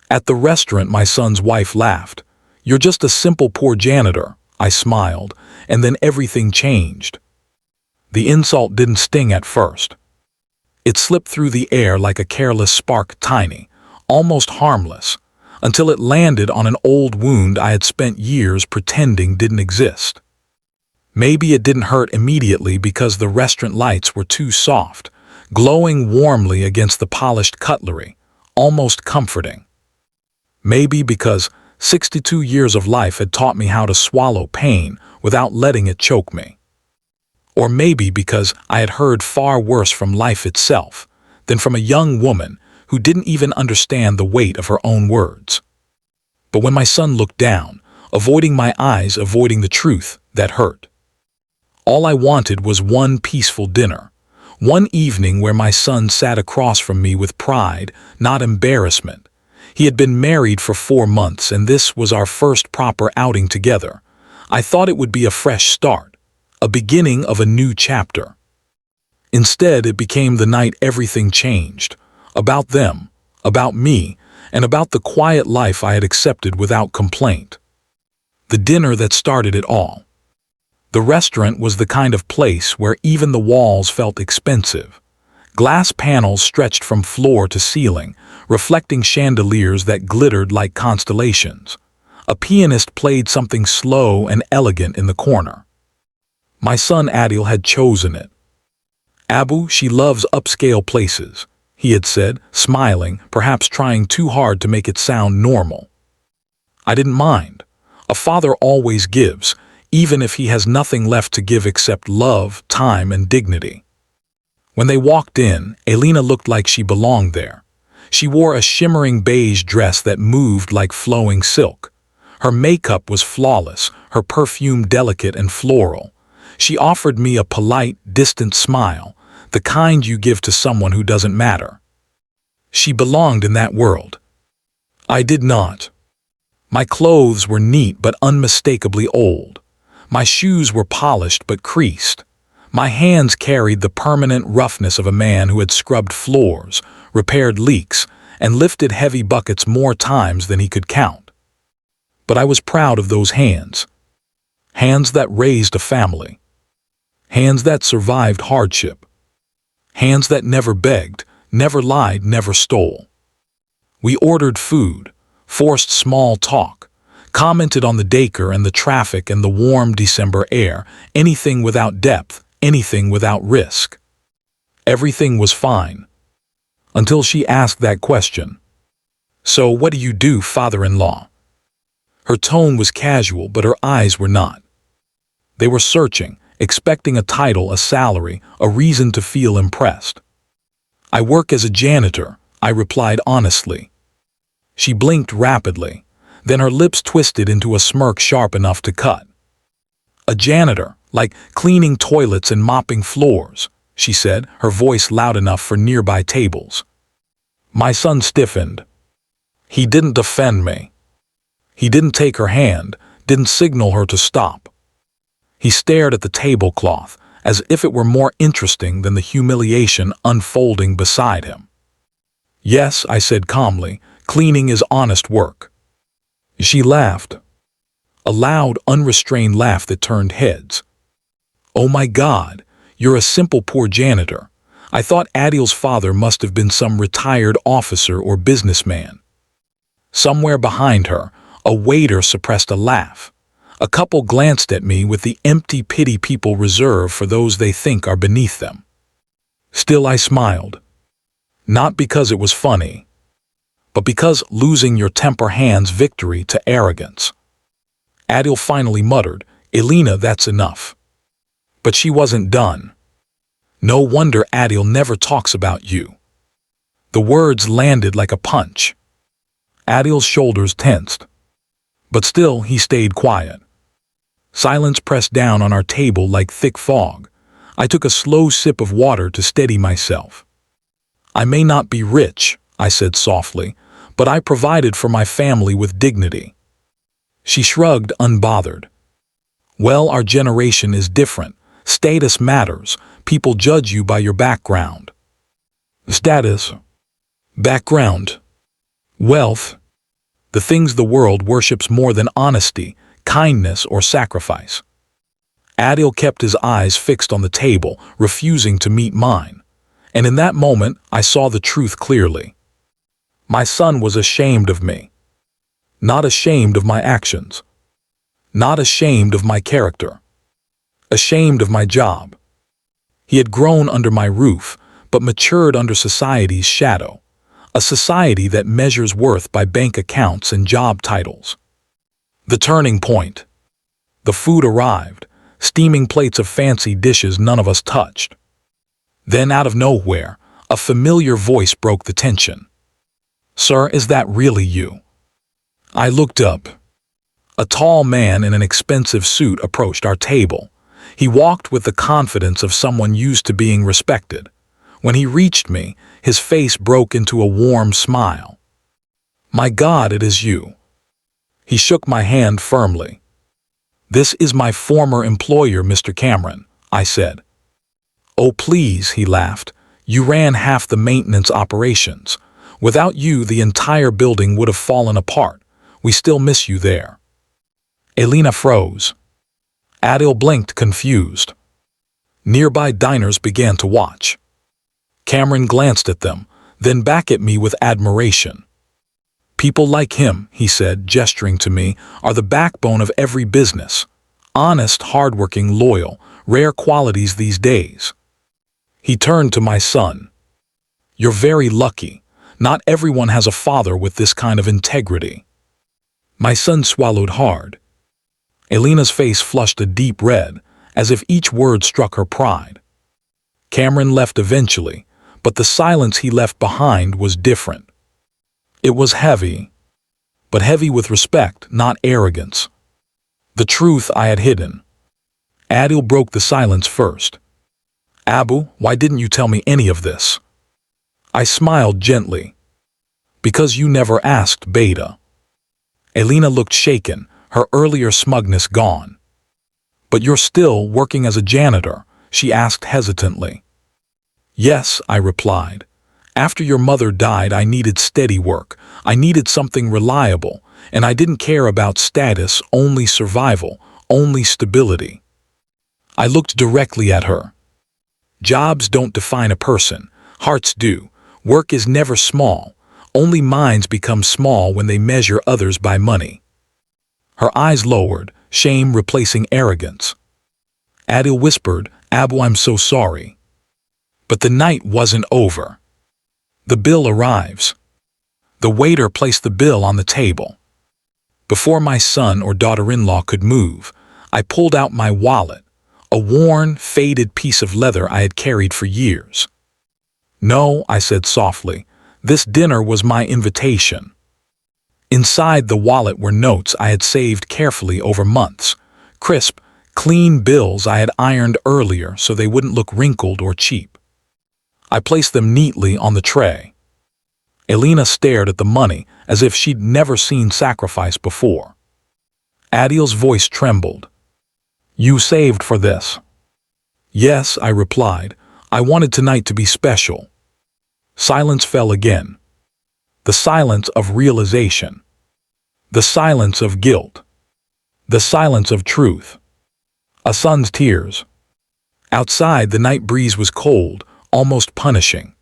At the restaurant, my son's wife laughed. "You're just a simple poor janitor." I smiled, and then everything changed. The insult didn't sting at first. It slipped through the air like a careless spark, tiny, almost harmless, until it landed on an old wound I had spent years pretending didn't exist. Maybe it didn't hurt immediately because the restaurant lights were too soft, glowing warmly against the polished cutlery, almost comforting. Maybe because 62 years of life had taught me how to swallow pain without letting it choke me. Or maybe because I had heard far worse from life itself than from a young woman who didn't even understand the weight of her own words. But when my son looked down, avoiding my eyes, avoiding the truth that hurt, all I wanted was one peaceful dinner, one evening where my son sat across from me with pride, not embarrassment. He had been married for 4 months, and this was our first proper outing together. I thought it would be a fresh start, a beginning of a new chapter. Instead, it became the night everything changed, about them, about me, and about the quiet life I had accepted without complaint. The dinner that started it all. The restaurant was the kind of place where even the walls felt expensive. Glass panels stretched from floor to ceiling, reflecting chandeliers that glittered like constellations. A pianist played something slow and elegant in the corner. My son Adil had chosen it. "Abu, she loves upscale places," he had said, smiling, perhaps trying too hard to make it sound normal. I didn't mind. A father always gives, even if he has nothing left to give except love, time, and dignity. When they walked in, Elena looked like she belonged there. She wore a shimmering beige dress that moved like flowing silk. Her makeup was flawless, her perfume delicate and floral. She offered me a polite, distant smile, the kind you give to someone who doesn't matter. She belonged in that world. I did not. My clothes were neat but unmistakably old. My shoes were polished but creased. My hands carried the permanent roughness of a man who had scrubbed floors, repaired leaks, and lifted heavy buckets more times than he could count. But I was proud of those hands. Hands that raised a family. Hands that survived hardship. Hands that never begged, never lied, never stole. We ordered food, forced small talk, commented on the daycare and the traffic and the warm December air, anything without depth, anything without risk. Everything was fine. Until she asked that question. "So what do you do, father-in-law?" Her tone was casual, but her eyes were not. They were searching, expecting a title, a salary, a reason to feel impressed. "I work as a janitor," I replied honestly. She blinked rapidly. Then her lips twisted into a smirk sharp enough to cut. "A janitor, like cleaning toilets and mopping floors," she said, her voice loud enough for nearby tables. My son stiffened. He didn't defend me. He didn't take her hand, didn't signal her to stop. He stared at the tablecloth, as if it were more interesting than the humiliation unfolding beside him. "Yes," I said calmly, "cleaning is honest work." She laughed. A loud, unrestrained laugh that turned heads. "Oh my God, you're a simple poor janitor. I thought Adil's father must have been some retired officer or businessman." Somewhere behind her, a waiter suppressed a laugh. A couple glanced at me with the empty pity people reserve for those they think are beneath them. Still I smiled. Not because it was funny, but because losing your temper hands victory to arrogance. Adil finally muttered, "Elena, that's enough." But she wasn't done. "No wonder Adil never talks about you." The words landed like a punch. Adil's shoulders tensed. But still he stayed quiet. Silence pressed down on our table like thick fog. I took a slow sip of water to steady myself. "I may not be rich," I said softly, "but I provided for my family with dignity." She shrugged, unbothered. "Well, our generation is different. Status matters. People judge you by your background." Status. Background. Wealth. The things the world worships more than honesty, kindness, or sacrifice. Adil kept his eyes fixed on the table, refusing to meet mine. And in that moment, I saw the truth clearly. My son was ashamed of me. Not ashamed of my actions. Not ashamed of my character. Ashamed of my job. He had grown under my roof, but matured under society's shadow. A society that measures worth by bank accounts and job titles. The turning point. The food arrived, steaming plates of fancy dishes none of us touched. Then, out of nowhere, a familiar voice broke the tension. "Sir, is that really you?" I looked up. A tall man in an expensive suit approached our table. He walked with the confidence of someone used to being respected. When he reached me, his face broke into a warm smile. "My God, it is you." He shook my hand firmly. "This is my former employer, Mr. Cameron," I said. "Oh, please," he laughed. "You ran half the maintenance operations. Without you, the entire building would have fallen apart. We still miss you there." Elena froze. Adil blinked, confused. Nearby diners began to watch. Cameron glanced at them, then back at me with admiration. "People like him," he said, gesturing to me, "are the backbone of every business. Honest, hardworking, loyal, rare qualities these days." He turned to my son. "You're very lucky. Not everyone has a father with this kind of integrity." My son swallowed hard. Elena's face flushed a deep red, as if each word struck her pride. Cameron left eventually, but the silence he left behind was different. It was heavy, but heavy with respect, not arrogance. The truth I had hidden. Adil broke the silence first. "Abu, why didn't you tell me any of this?" I smiled gently. "Because you never asked, Beta." Elena looked shaken, her earlier smugness gone. "But you're still working as a janitor?" she asked hesitantly. "Yes," I replied. "After your mother died, I needed steady work. I needed something reliable, and I didn't care about status, only survival, only stability." I looked directly at her. Jobs don't define a person. Hearts do. Work is never small. Only minds become small when they measure others by money. Her eyes lowered, shame replacing arrogance. Adil whispered, "Abu, I'm so sorry." But the night wasn't over. The bill arrives. The waiter placed the bill on the table. Before my son or daughter-in-law could move, I pulled out my wallet, a worn, faded piece of leather I had carried for years. "No," I said softly, "this dinner was my invitation." Inside the wallet were notes I had saved carefully over months, crisp, clean bills I had ironed earlier so they wouldn't look wrinkled or cheap. I placed them neatly on the tray. Elena stared at the money as if she'd never seen sacrifice before. Adil's voice trembled. "You saved for this?" "Yes," I replied. "I wanted tonight to be special." Silence fell again. The silence of realization. The silence of guilt. The silence of truth. A son's tears. Outside, the night breeze was cold, almost punishing.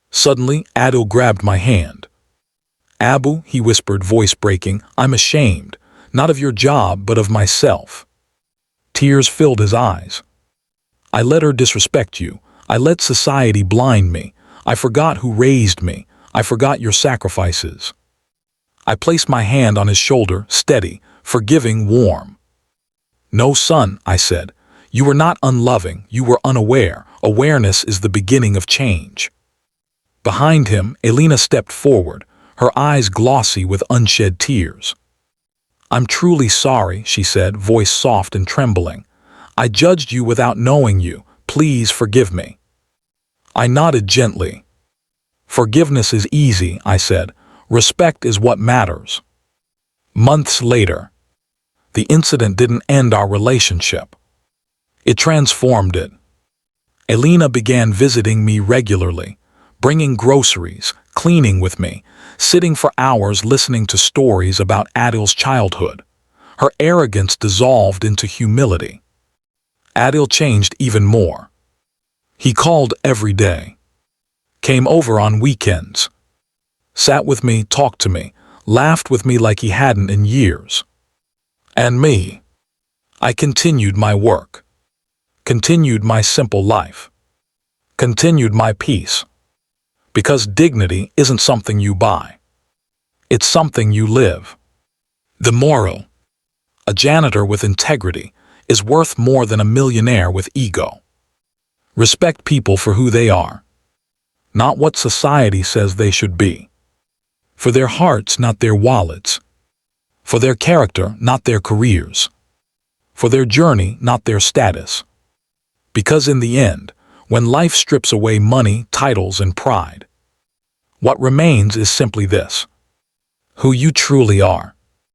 Suddenly, Adil grabbed my hand. "Abu," he whispered, voice breaking, "I'm ashamed, not of your job, but of myself." Tears filled his eyes. "I let her disrespect you. I let society blind me. I forgot who raised me. I forgot your sacrifices." I placed my hand on his shoulder, steady, forgiving, warm. "No, son," I said. "You were not unloving, you were unaware. Awareness is the beginning of change." Behind him, Elena stepped forward, her eyes glossy with unshed tears. "I'm truly sorry," she said, voice soft and trembling. "I judged you without knowing you. Please forgive me." I nodded gently. "Forgiveness is easy," I said. "Respect is what matters." Months later. The incident didn't end our relationship. It transformed it. Elena began visiting me regularly, bringing groceries, cleaning with me, sitting for hours listening to stories about Adil's childhood. Her arrogance dissolved into humility. Adil changed even more. He called every day, came over on weekends, sat with me, talked to me, laughed with me like he hadn't in years. And me, I continued my work, continued my simple life, continued my peace. Because dignity isn't something you buy. It's something you live. The moral: a janitor with integrity is worth more than a millionaire with ego. Respect people for who they are, not what society says they should be. For their hearts, not their wallets. For their character, not their careers. For their journey, not their status. Because in the end, when life strips away money, titles, and pride, what remains is simply this: who you truly are.